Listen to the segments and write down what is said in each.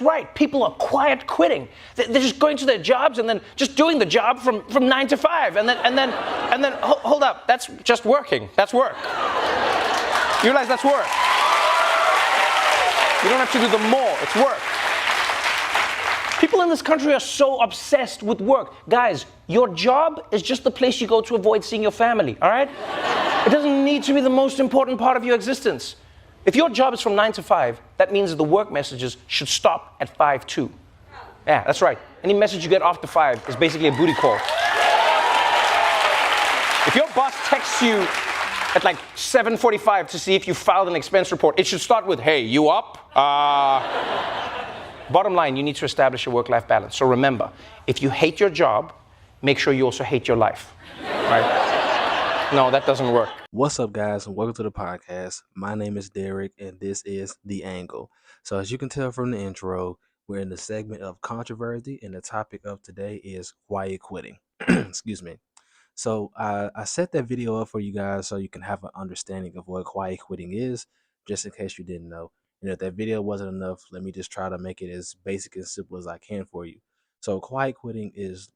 Right, people are quiet quitting. They're just going to their jobs and then just doing the job from 9 to 5. And then hold up, that's just working. That's work. You realize that's work. You don't have to do the more, it's work. People in this country are so obsessed with work. Guys, your job is just the place you go to avoid seeing your family, all right? It doesn't need to be the most important part of your existence. If your job is from 9 to 5, that means the work messages should stop at 5 too. Yeah, that's right. Any message you get after 5 is basically a booty call. If your boss texts you at like 7:45 to see if you filed an expense report, it should start with, hey, you up? Bottom line, you need to establish a work-life balance. So remember, if you hate your job, make sure you also hate your life, right? No, that doesn't work. What's up, guys, and welcome to the podcast. My name is Derek, and this is The Angle. So as you can tell from the intro, we're in the segment of controversy, and the topic of today is quiet quitting. Excuse me. So I set that video up for you guys so you can have an understanding of what quiet quitting is, just in case you didn't know. And if that video wasn't enough, let me just try to make it as basic and simple as I can for you. So quiet quitting is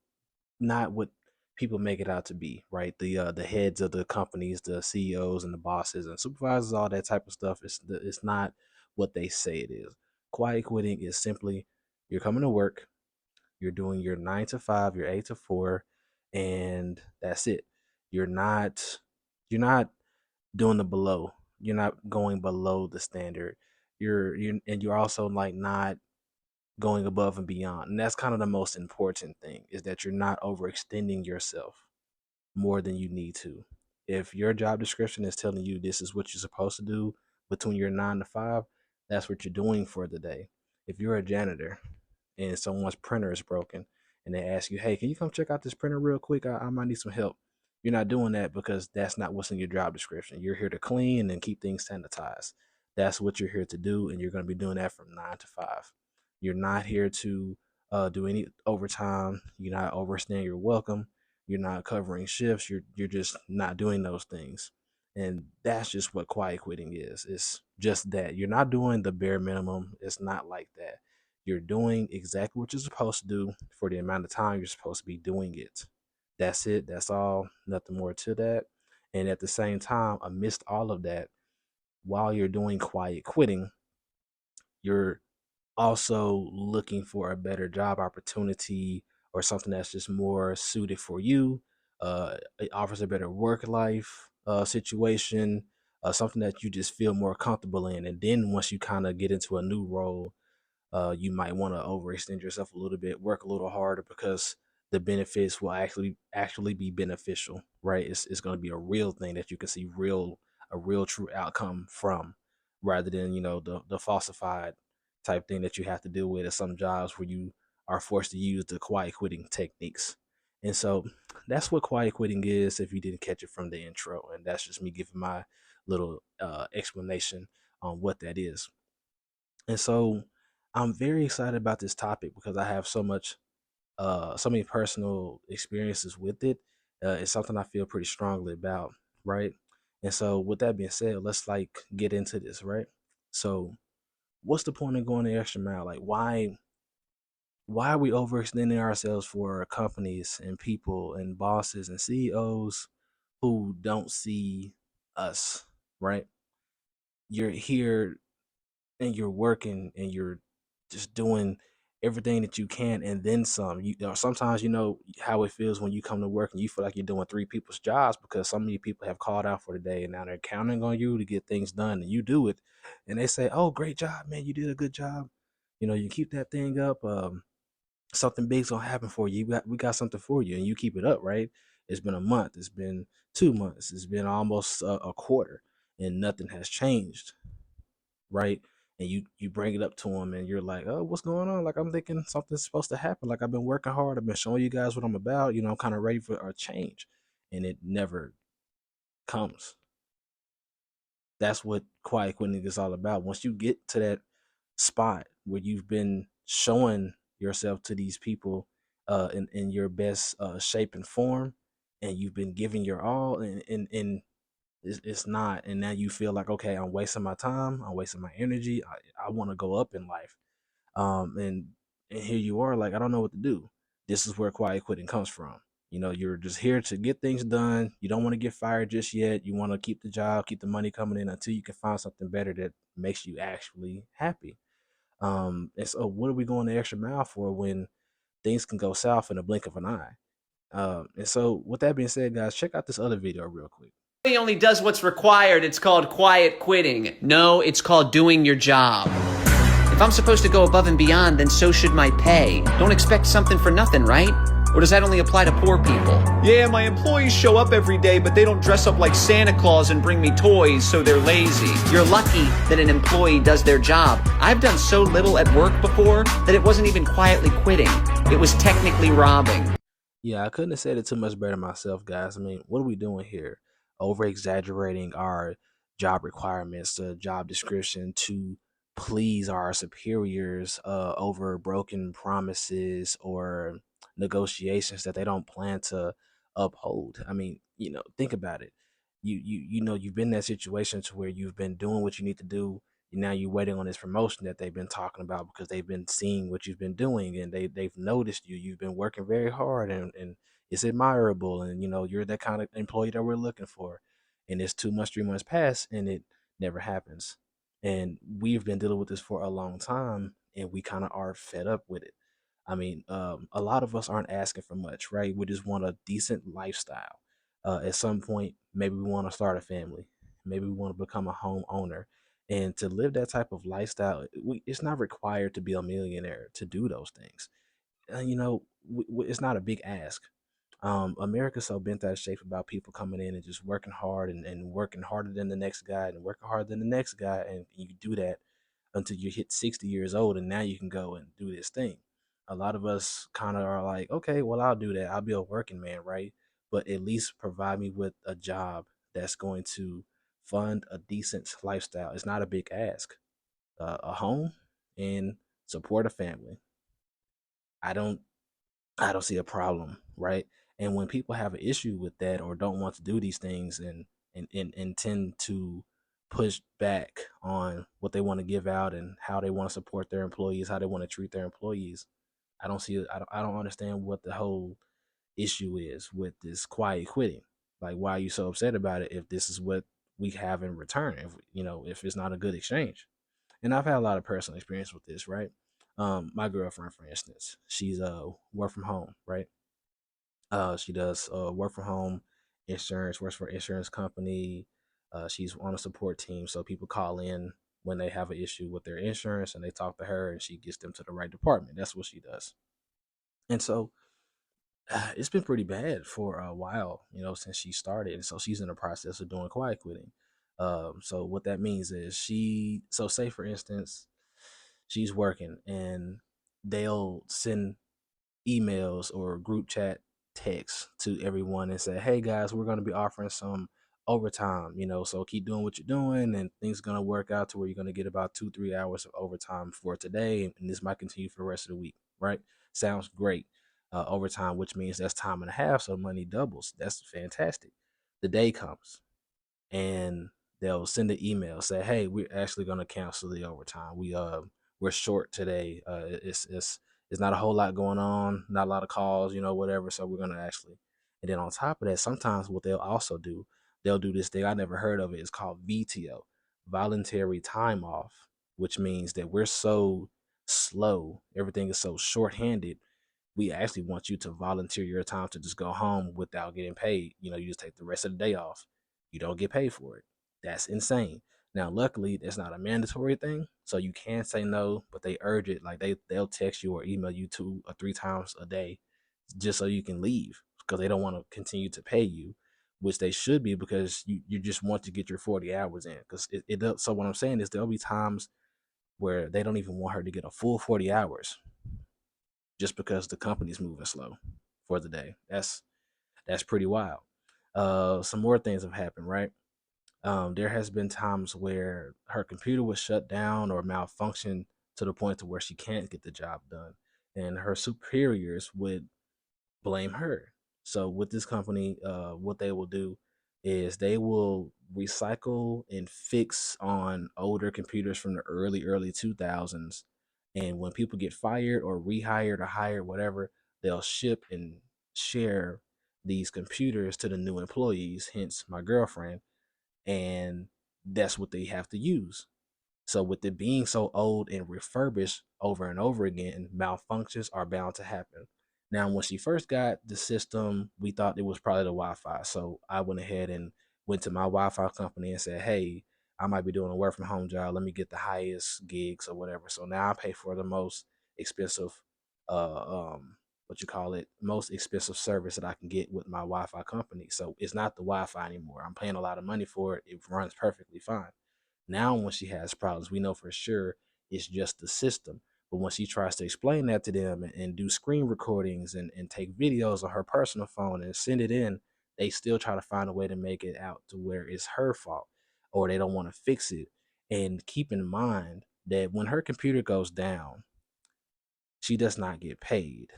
not what people make it out to be, right? The heads of the companies, the CEOs and the bosses and supervisors, all that type of stuff, it's not what they say it is. Quiet quitting is simply you're coming to work, you're doing your 9 to 5, your 8 to 4, and that's it. You're not doing the below. You're not going below the standard. You're also like not going above and beyond. And that's kind of the most important thing, is that you're not overextending yourself more than you need to. If your job description is telling you this is what you're supposed to do between your 9 to 5, that's what you're doing for the day. If you're a janitor and someone's printer is broken and they ask you, hey, can you come check out this printer real quick? I might need some help. You're not doing that because that's not what's in your job description. You're here to clean and keep things sanitized. That's what you're here to do, and you're going to be doing that from 9 to 5. You're not here to do any overtime. You're not overstaying your welcome. You're not covering shifts. You're just not doing those things. And that's just what quiet quitting is. It's just that. You're not doing the bare minimum. It's not like that. You're doing exactly what you're supposed to do for the amount of time you're supposed to be doing it. That's it. That's all. Nothing more to that. And at the same time, amidst all of that, while you're doing quiet quitting, you're also looking for a better job opportunity or something that's just more suited for you. It offers a better work life situation, something that you just feel more comfortable in. And then once you kind of get into a new role, you might want to overextend yourself a little bit, work a little harder, because the benefits will actually be beneficial, right? It's going to be a real thing that you can see a real true outcome from, rather than the falsified type thing that you have to deal with at some jobs where you are forced to use the quiet quitting techniques. And so that's what quiet quitting is, if you didn't catch it from the intro. And that's just me giving my little explanation on what that is. And so I'm very excited about this topic because I have so many personal experiences with it. It's something I feel pretty strongly about, right? And so with that being said, let's get into this, right? So what's the point of going the extra mile? Like why are we overextending ourselves for companies and people and bosses and CEOs who don't see us, right? You're here and you're working and you're just doing everything that you can and then some. Sometimes how it feels when you come to work and you feel like you're doing three people's jobs because so many people have called out for the day and now they're counting on you to get things done, and you do it and they say, oh, great job, man, you did a good job, you keep that thing up. Something big's gonna happen for you. We got something for you, and you keep it up, right? It's been a month, it's been 2 months, it's been almost a quarter, and nothing has changed, right? And you bring it up to them and you're like, oh, what's going on? Like, I'm thinking something's supposed to happen. Like, I've been working hard, I've been showing you guys what I'm about, I'm kind of ready for a change, and it never comes. That's what quiet quitting is all about. Once you get to that spot where you've been showing yourself to these people in your best shape and form, and you've been giving your all, and it's not, and now you feel like, okay, I'm wasting my time, I'm wasting my energy, I want to go up in life, And here you are, like, I don't know what to do. This is where quiet quitting comes from. You're just here to get things done. You don't want to get fired just yet. You want to keep the job, keep the money coming in until you can find something better that makes you actually happy. And so, what are we going the extra mile for when things can go south in a blink of an eye? And so, with that being said, guys, check out this other video real quick. He only does what's required. It's called quiet quitting. No, it's called doing your job. If I'm supposed to go above and beyond, then so should my pay. Don't expect something for nothing, right? Or does that only apply to poor people? Yeah, my employees show up every day, but they don't dress up like Santa Claus and bring me toys, so they're lazy. You're lucky that an employee does their job. I've done so little at work before that it wasn't even quietly quitting. It was technically robbing. Yeah, I couldn't have said it too much better myself, guys. I mean, what are we doing here? Over exaggerating our job requirements, the job description to please our superiors over broken promises or negotiations that they don't plan to uphold. I mean, think about it. You've been in that situation to where you've been doing what you need to do. Now you're waiting on this promotion that they've been talking about because they've been seeing what you've been doing, and they've noticed you've been working very hard, and it's admirable, and you're that kind of employee that we're looking for. And it's 2 months, 3 months pass, and it never happens. And we've been dealing with this for a long time, and we kind of are fed up with it. I mean, a lot of us aren't asking for much, right? We just want a decent lifestyle. At some point, maybe we want to start a family. Maybe we want to become a homeowner. And to live that type of lifestyle, it's not required to be a millionaire to do those things. It's not a big ask. America's so bent out of shape about people coming in and just working hard and working harder than the next guy and working harder than the next guy. And you do that until you hit 60 years old, and now you can go and do this thing. A lot of us kind of are like, okay, well, I'll do that. I'll be a working man, right? But at least provide me with a job that's going to fund a decent lifestyle. It's not a big ask. A home and support a family. I don't I don't see a problem, right? And when people have an issue with that or don't want to do these things and tend to push back on what they want to give out and how they want to support their employees, how they want to treat their employees, I don't understand what the whole issue is with this quiet quitting. Like, why are you so upset about it if this is what we have in return? If it's not a good exchange. And I've had a lot of personal experience with this, right? My girlfriend, for instance, she's work from home, right? She does work from home insurance, works for an insurance company. She's on a support team, so people call in when they have an issue with their insurance and they talk to her and she gets them to the right department. That's what she does. And so it's been pretty bad for a while, since she started. And so she's in the process of doing quiet quitting. So what that means is so say for instance, she's working and they'll send emails or group chat texts to everyone and say, hey guys, we're going to be offering some overtime, so keep doing what you're doing and things are going to work out to where you're going to get about 2-3 hours of overtime for today. And this might continue for the rest of the week, right? Sounds great. Overtime, which means that's time and a half. So money doubles. That's fantastic. The day comes and they'll send an email say, "Hey, we're actually going to cancel the overtime. We're short today. It's not a whole lot going on, not a lot of calls, whatever. So we're going to actually." And then on top of that, sometimes what they'll also do, they'll do this thing I never heard of it. It's called VTO, voluntary time off, which means that we're so slow, everything is so short-handed. We actually want you to volunteer your time to just go home without getting paid. You just take the rest of the day off. You don't get paid for it. That's insane. Now, luckily, that's not a mandatory thing, so you can say no, but they urge it. Like they'll text you or email you 2 or 3 times a day, just so you can leave because they don't want to continue to pay you, which they should be because you just want to get your 40 hours in. Because it does. So what I'm saying is there'll be times where they don't even want her to get a full 40 hours just because the company's moving slow for the day. That's pretty wild. Some more things have happened, right? There has been times where her computer was shut down or malfunctioned to the point to where she can't get the job done, and her superiors would blame her. So with this company, what they will do is they will recycle and fix on older computers from the early 2000s And when people get fired or rehired or hired, whatever, they'll ship and share these computers to the new employees, hence my girlfriend, and that's what they have to use. So with it being so old and refurbished over and over again, malfunctions are bound to happen. Now, when she first got the system, we thought it was probably the Wi-Fi. So I went ahead and went to my Wi-Fi company and said, hey, I might be doing a work from home job. Let me get the highest gigs or whatever. So now I pay for the most expensive, what you call it, most expensive service that I can get with my Wi-Fi company. So it's not the Wi-Fi anymore. I'm paying a lot of money for it. It runs perfectly fine. Now, when she has problems, we know for sure it's just the system. But when she tries to explain that to them and do screen recordings and take videos on her personal phone and send it in, they still try to find a way to make it out to where it's her fault or they don't want to fix it. And keep in mind that when her computer goes down, she does not get paid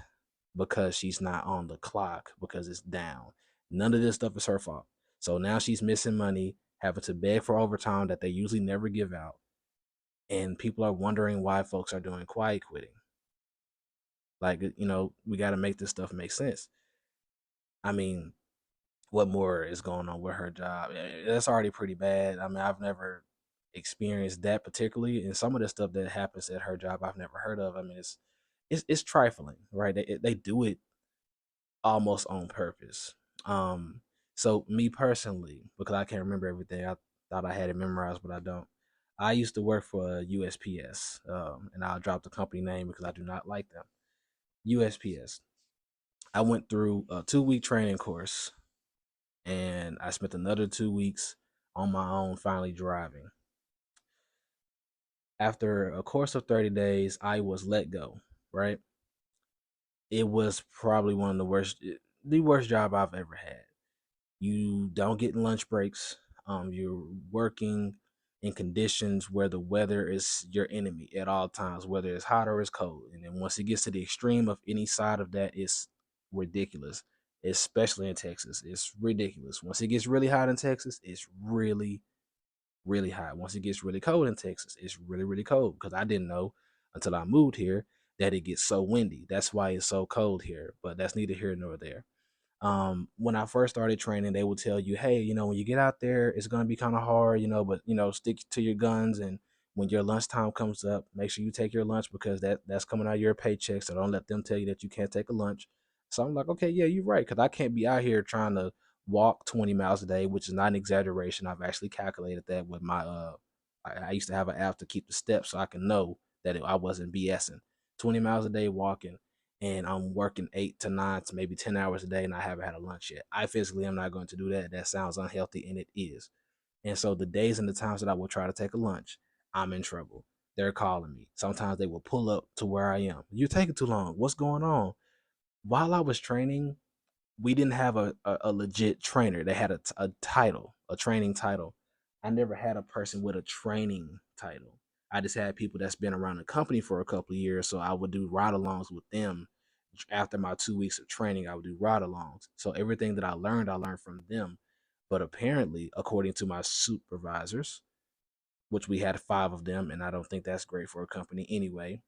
because she's not on the clock because it's down. None of this stuff is her fault. So now she's missing money, having to beg for overtime that they usually never give out. And people are wondering why folks are doing quiet quitting. Like, we got to make this stuff make sense. I mean, what more is going on with her job? That's already pretty bad. I mean, I've never experienced that particularly, and some of the stuff that happens at her job I've never heard of. I mean, it's trifling, right? They do it almost on purpose. So me personally, because I can't remember everything, I thought I had it memorized, but I don't. I used to work for USPS, and I'll drop the company name because I do not like them. USPS. I went through a 2 week training course, and I spent another 2 weeks on my own finally driving. After a course of 30 days, I was let go, right? It was probably one of the worst job I've ever had. You don't get lunch breaks. You're working in conditions where the weather is your enemy at all times, whether it's hot or it's cold. And then once it gets to the extreme of any side of that, it's ridiculous, especially in Texas. It's ridiculous. Once it gets really hot in Texas, it's really, really hot. Once it gets really cold in Texas, it's really, really cold because I didn't know until I moved here that it gets so windy. That's why it's so cold here, but that's neither here nor there. When I first started training, they would tell you, hey, when you get out there, it's going to be kind of hard, but stick to your guns. And when your lunchtime comes up, make sure you take your lunch because that's coming out of your paycheck. So don't let them tell you that you can't take a lunch. So I'm like, okay, yeah, you're right. Cause I can't be out here trying to walk 20 miles a day, which is not an exaggeration. I've actually calculated that with my, I used to have an app to keep the steps so I can know that I wasn't BSing 20 miles a day walking, and I'm working 8 to 9 to maybe 10 hours a day and I haven't had a lunch yet. I physically am not going to do that. That sounds unhealthy, and it is. And so the days and the times that I will try to take a lunch, I'm in trouble. They're calling me. Sometimes they will pull up to where I am. You're taking too long. What's going on? While I was training, we didn't have a legit trainer. They had a title, a training title. I never had a person with a training title. I just had people that's been around the company for a couple of years. So I would do ride alongs with them. After my 2 weeks of training, I would do ride alongs. So everything that I learned from them. But apparently, according to my supervisors, which we had 5 of them, and I don't think that's great for a company anyway.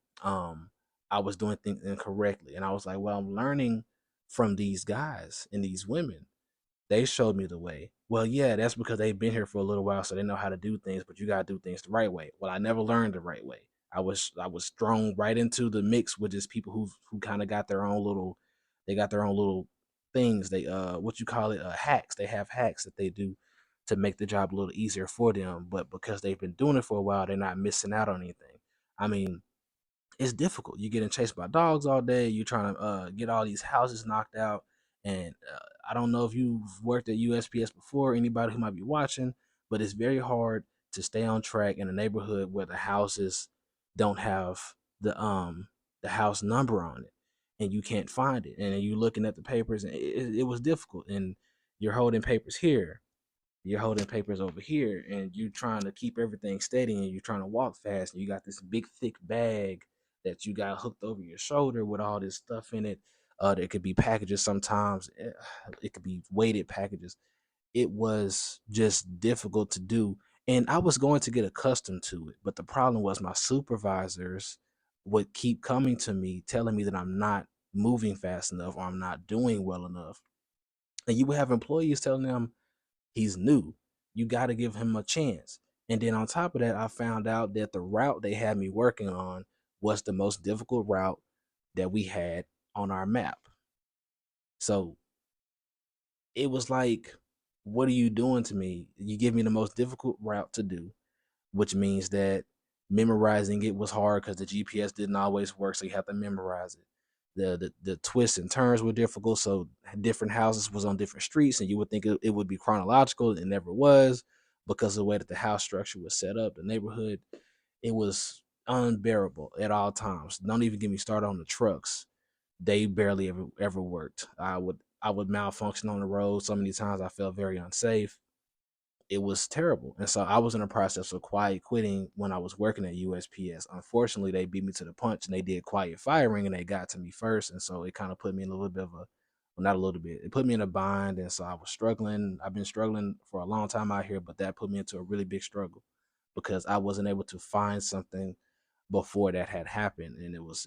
I was doing things incorrectly, and I was like, well, I'm learning from these guys and these women. They showed me the way. Well, yeah, that's because they've been here for a little while, so they know how to do things, but you gotta do things the right way. Well, I never learned the right way. I was thrown right into the mix with just people who kind of got their own little, they got their own little things. They what you call it, hacks. They have hacks that they do to make the job a little easier for them, but because they've been doing it for a while, they're not missing out on anything. I mean, it's difficult. You're getting chased by dogs all day. You're trying to get all these houses knocked out. And I don't know if you've worked at USPS before, anybody who might be watching, but it's very hard to stay on track in a neighborhood where the houses don't have the house number on it, and you can't find it. And you're looking at the papers, and it was difficult. And you're holding papers here, you're holding papers over here, and you're trying to keep everything steady, and you're trying to walk fast, and you got this big thick bag that you got hooked over your shoulder with all this stuff in it. There could be packages sometimes. It could be weighted packages. It was just difficult to do. And I was going to get accustomed to it. But the problem was my supervisors would keep coming to me, telling me that I'm not moving fast enough or I'm not doing well enough. And you would have employees telling them he's new. You got to give him a chance. And then on top of that, I found out that the route they had me working on was the most difficult route that we had on our map. So it was like, what are you doing to me? You give me the most difficult route to do, which means that memorizing it was hard because the GPS didn't always work, so you have to memorize it. The twists and turns were difficult, so different houses was on different streets, and you would think it would be chronological. It never was, because of the way that the house structure was set up, the neighborhood, it was unbearable at all times. Don't even get me started on the trucks. They barely ever worked. I would malfunction on the road so many times. I felt very unsafe. It was terrible. And so I was in the process of quiet quitting when I was working at USPS. Unfortunately, they beat me to the punch and they did quiet firing and they got to me first. And so it kind of put me in a little bit of a, well, not a little bit, it put me in a bind. And so I was struggling. I've been struggling for a long time out here, but that put me into a really big struggle because I wasn't able to find something before that had happened. And it was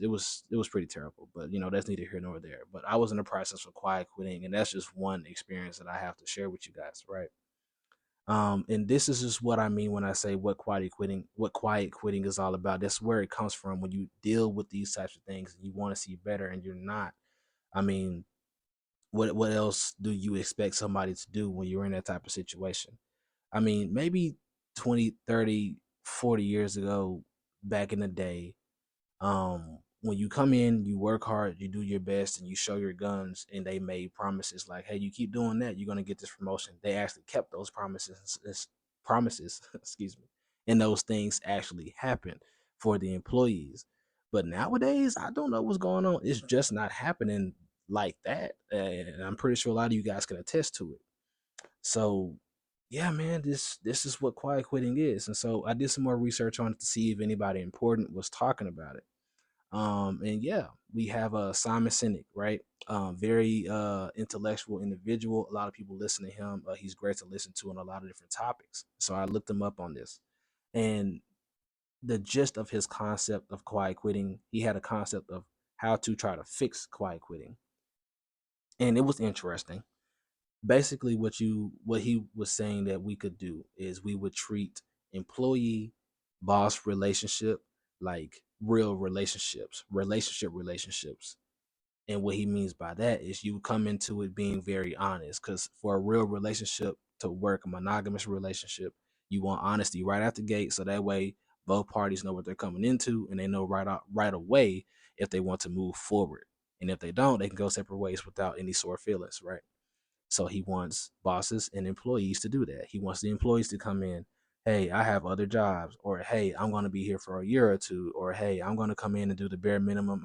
pretty terrible. But that's neither here nor there. But I was in the process of quiet quitting, and that's just one experience that I have to share with you guys, right? And this is just what I mean when I say what quiet quitting is all about. That's where it comes from when you deal with these types of things and you want to see better and you're not. I mean, what else do you expect somebody to do when you're in that type of situation? I mean, maybe 20, 30, 40 years ago, back in the day, when you come in, you work hard, you do your best, and you show your guns, and they made promises like, hey, you keep doing that, you're gonna get this promotion. They actually kept those promises, excuse me, and those things actually happened for the employees. But nowadays, I don't know what's going on. It's just not happening like that, and I'm pretty sure a lot of you guys can attest to it. So yeah, man, this is what quiet quitting is. And so I did some more research on it to see if anybody important was talking about it. And yeah, we have Simon Sinek, right? Very intellectual individual. A lot of people listen to him. He's great to listen to on a lot of different topics. So I looked him up on this, and the gist of his concept of quiet quitting, he had a concept of how to try to fix quiet quitting, and it was interesting. Basically, what he was saying that we could do is we would treat employee boss relationship like real relationships. And what he means by that is you come into it being very honest, because for a real relationship to work, a monogamous relationship, you want honesty right out the gate, so that way both parties know what they're coming into and they know right away if they want to move forward. And if they don't, they can go separate ways without any sore feelings, right? So he wants bosses and employees to do that. He wants the employees to come in, hey, I have other jobs, or hey, I'm going to be here for a year or two, or hey, I'm going to come in and do the bare minimum.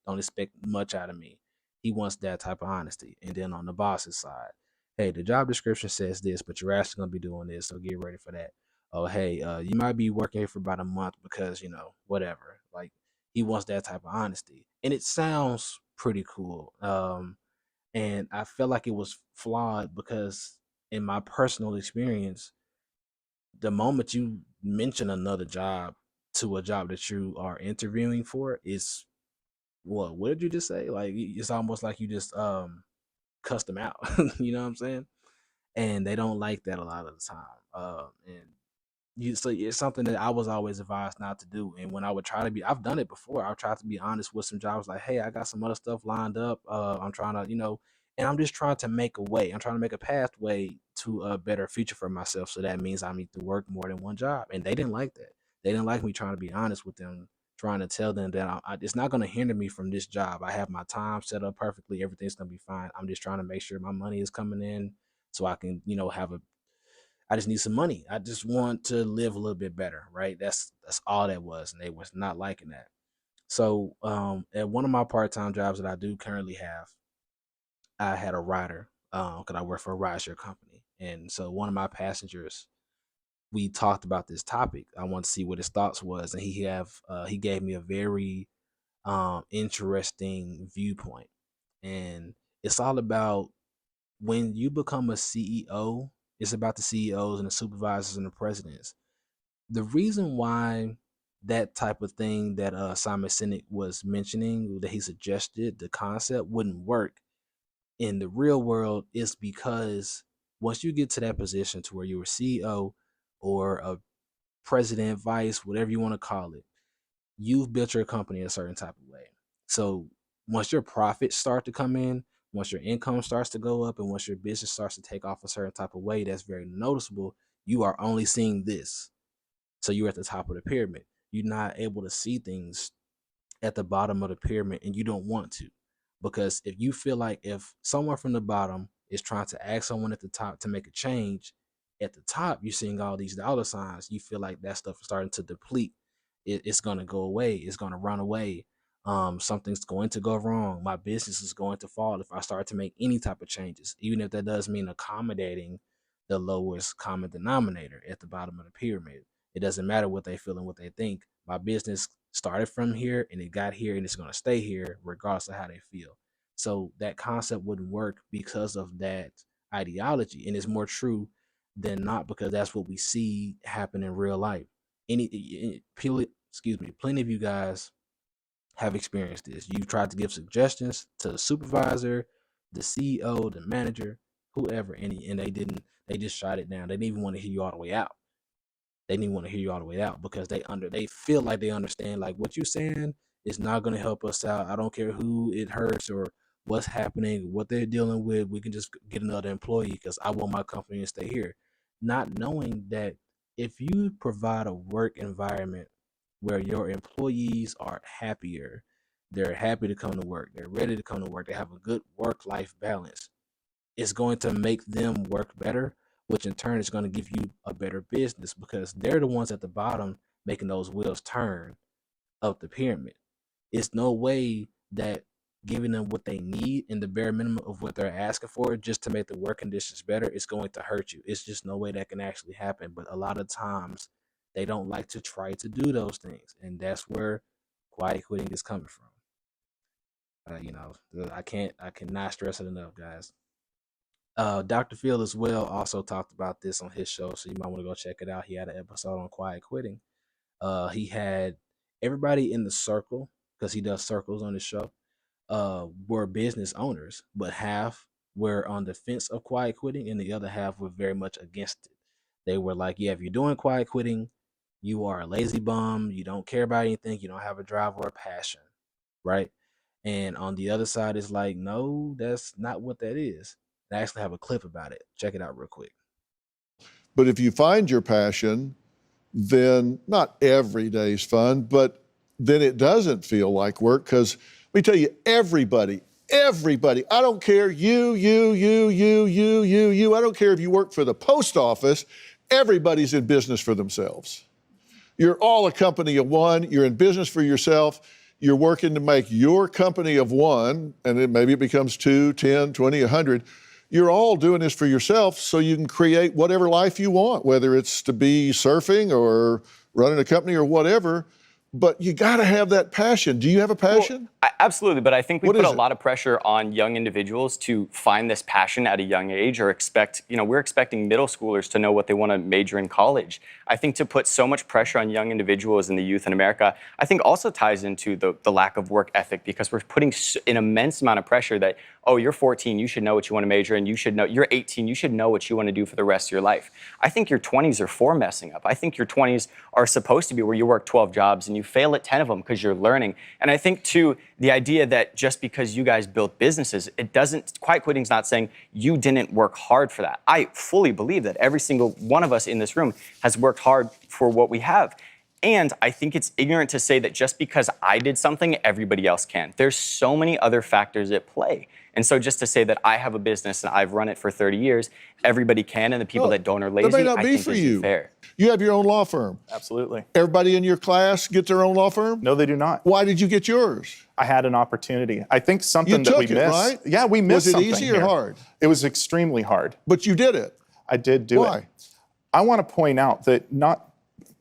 Don't expect much out of me. He wants that type of honesty. And then on the boss's side, hey, the job description says this, but you're actually going to be doing this, so get ready for that. Oh, hey, you might be working here for about a month because, whatever. Like, he wants that type of honesty. And it sounds pretty cool. And I felt like it was flawed because in my personal experience, the moment you mention another job to a job that you are interviewing for, is what did you just say? Like, it's almost like you just cussed them out. You know what I'm saying? And they don't like that a lot of the time. And so it's something that I was always advised not to do. And when I would try to be, I've done it before. I've tried to be honest with some jobs, like, hey, I got some other stuff lined up. I'm trying to, and I'm just trying to make a way. I'm trying to make a pathway to a better future for myself. So that means I need to work more than one job. And they didn't like that. They didn't like me trying to be honest with them, trying to tell them that it's not going to hinder me from this job. I have my time set up perfectly. Everything's going to be fine. I'm just trying to make sure my money is coming in so I can, I just need some money. I just want to live a little bit better, right? That's all that was, and they was not liking that. So, at one of my part-time jobs that I do currently have, I had a rider, because I work for a rideshare company, and so one of my passengers, we talked about this topic. I want to see what his thoughts was, and he gave me a very interesting viewpoint, and it's all about when you become a CEO. It's about the CEOs and the supervisors and the presidents. The reason why that type of thing that Simon Sinek was mentioning, that he suggested, the concept wouldn't work in the real world, is because once you get to that position to where you're a CEO or a president, vice, whatever you want to call it, you've built your company a certain type of way. So once your profits start to come in, once your income starts to go up, and once your business starts to take off a certain type of way that's very noticeable, you are only seeing this. So you're at the top of the pyramid. You're not able to see things at the bottom of the pyramid, and you don't want to. Because if you feel like if someone from the bottom is trying to ask someone at the top to make a change, at the top, you're seeing all these dollar signs. You feel like that stuff is starting to deplete. It's going to go away. It's going to run away. Something's going to go wrong. My business is going to fall if I start to make any type of changes, even if that does mean accommodating the lowest common denominator at the bottom of the pyramid. It doesn't matter what they feel and what they think. My business started from here and it got here and it's going to stay here regardless of how they feel. So that concept wouldn't work because of that ideology. And it's more true than not, because that's what we see happen in real life. Plenty of you guys have experienced this. You've tried to give suggestions to the supervisor, the CEO, the manager, whoever, and they just shot it down. They didn't even want to hear you all the way out. They didn't want to hear you all the way out because they feel like they understand, like, what you're saying is not going to help us out. I don't care who it hurts or what's happening, what they're dealing with. We can just get another employee because I want my company to stay here. Not knowing that if you provide a work environment where your employees are happier, they're happy to come to work, they're ready to come to work, they have a good work-life balance, it's going to make them work better, which in turn is going to give you a better business because they're the ones at the bottom making those wheels turn up the pyramid. It's no way that giving them what they need and the bare minimum of what they're asking for just to make the work conditions better is going to hurt you. It's just no way that can actually happen. But a lot of times they don't like to try to do those things. And that's where quiet quitting is coming from. I cannot stress it enough, guys. Dr. Phil as well also talked about this on his show, so you might want to go check it out. He had an episode on quiet quitting. He had everybody in the circle, because he does circles on his show, were business owners, but half were on the fence of quiet quitting and the other half were very much against it. They were like, yeah, if you're doing quiet quitting, you are a lazy bum, you don't care about anything, you don't have a drive or a passion, right? And on the other side is like, no, that's not what that is. I actually have a clip about it. Check it out real quick. But if you find your passion, then not every day's fun, but then it doesn't feel like work. Because let me tell you, everybody, I don't care, you, I don't care if you work for the post office, everybody's in business for themselves. You're all a company of one, you're in business for yourself, you're working to make your company of one, and then maybe it becomes 2, 10, 20, 100. You're all doing this for yourself so you can create whatever life you want, whether it's to be surfing or running a company or whatever. But you got to have that passion. Do you have a passion? Well, absolutely, but I think we put a lot of pressure on young individuals to find this passion at a young age, or we're expecting middle schoolers to know what they want to major in college. I think to put so much pressure on young individuals and the youth in America, I think also ties into the lack of work ethic, because we're putting an immense amount of pressure that, oh, you're 14, you should know what you want to major in, you're 18, you should know what you want to do for the rest of your life. I think your 20s are for messing up. I think your 20s are supposed to be where you work 12 jobs and you fail at 10 of them because you're learning. And I think, too, the idea that just because you guys built businesses, quiet quitting is not saying you didn't work hard for that. I fully believe that every single one of us in this room has worked hard for what we have. And I think it's ignorant to say that just because I did something, everybody else can. There's so many other factors at play. And so just to say that I have a business and I've run it for 30 years, everybody can, and the people that don't are lazy, that may not I be think for is you. Fair. You have your own law firm. Absolutely. Everybody in your class get their own law firm? No, they do not. Why did you get yours? I had an opportunity. I think something You that we took it, missed. right? Yeah, we missed something. Was it easy or here. hard? It was extremely hard. But you did it. I did do it. Why? I want to point out that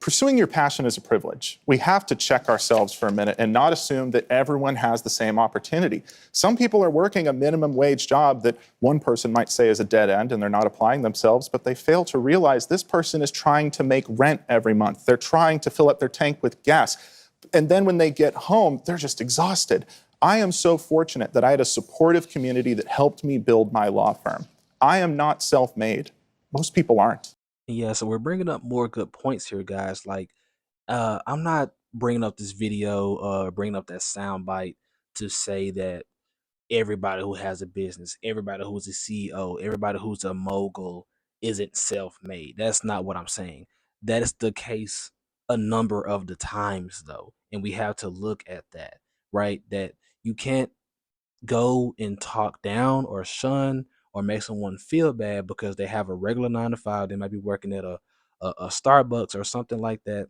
pursuing your passion is a privilege. We have to check ourselves for a minute and not assume that everyone has the same opportunity. Some people are working a minimum wage job that one person might say is a dead end and they're not applying themselves, but they fail to realize this person is trying to make rent every month. They're trying to fill up their tank with gas. And then when they get home, they're just exhausted. I am so fortunate that I had a supportive community that helped me build my law firm. I am not self-made. Most people aren't. Yeah, so we're bringing up more good points here, guys. Like, I'm not bringing up this video, bringing up that sound bite to say that everybody who has a business, everybody who's a CEO, everybody who's a mogul isn't self-made. That's not what I'm saying. That is the case a number of the times, though, and we have to look at that, right? That you can't go and talk down or shun or make someone feel bad because they have a regular 9 to 5. They might be working at a Starbucks or something like that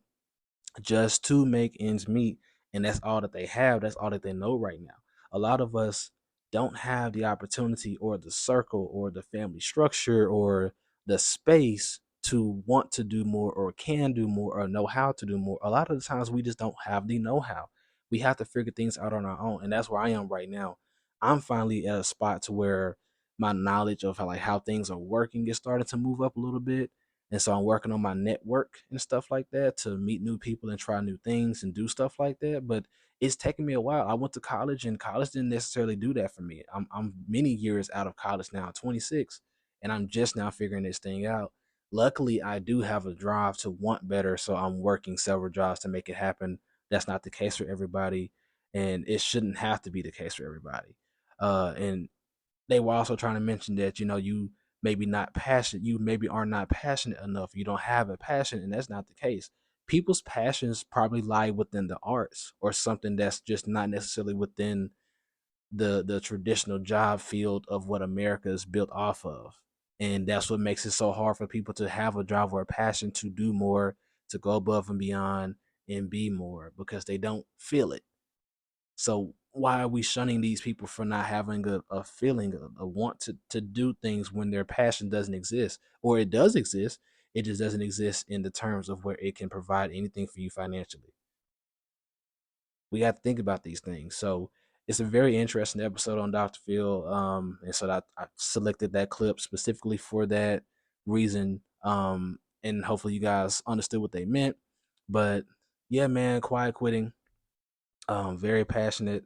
just to make ends meet. And that's all that they have. That's all that they know right now. A lot of us don't have the opportunity or the circle or the family structure or the space to want to do more or can do more or know how to do more. A lot of the times we just don't have the know-how. We have to figure things out on our own. And that's where I am right now. I'm finally at a spot to where my knowledge of how things are working is starting to move up a little bit. And so I'm working on my network and stuff like that to meet new people and try new things and do stuff like that. But it's taken me a while. I went to college and college didn't necessarily do that for me. I'm many years out of college now, 26, and I'm just now figuring this thing out. Luckily, I do have a drive to want better, so I'm working several jobs to make it happen. That's not the case for everybody, and it shouldn't have to be the case for everybody. And they were also trying to mention that you maybe not passionate, you maybe are not passionate enough, you don't have a passion, and that's not the case. People's passions probably lie within the arts or something that's just not necessarily within the traditional job field of what America is built off of. And that's what makes it so hard for people to have a drive or a passion to do more, to go above and beyond and be more, because they don't feel it. So why are we shunning these people for not having a feeling, a want to do things when their passion doesn't exist? Or it does exist, it just doesn't exist in the terms of where it can provide anything for you financially. We got to think about these things. So it's a very interesting episode on Dr. Phil. And so I selected that clip specifically for that reason. And hopefully you guys understood what they meant. But yeah, man, quiet quitting. Very passionate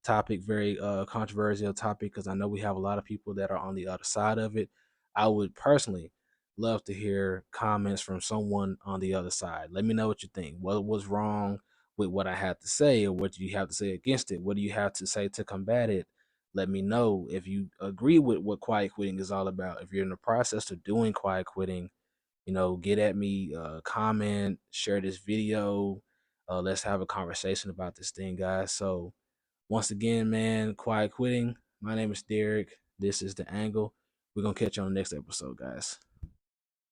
topic, very controversial topic, because I know we have a lot of people that are on the other side of it. I would personally love to hear comments from someone on the other side. Let me know what you think. What was wrong with what I had to say, or what do you have to say against it? What do you have to say to combat it? Let me know if you agree with what quiet quitting is all about. If you're in the process of doing quiet quitting, get at me, comment, share this video. Let's have a conversation about this thing, guys. So once again, man, quiet quitting. My name is Derek. This is The Angle. We're going to catch you on the next episode, guys.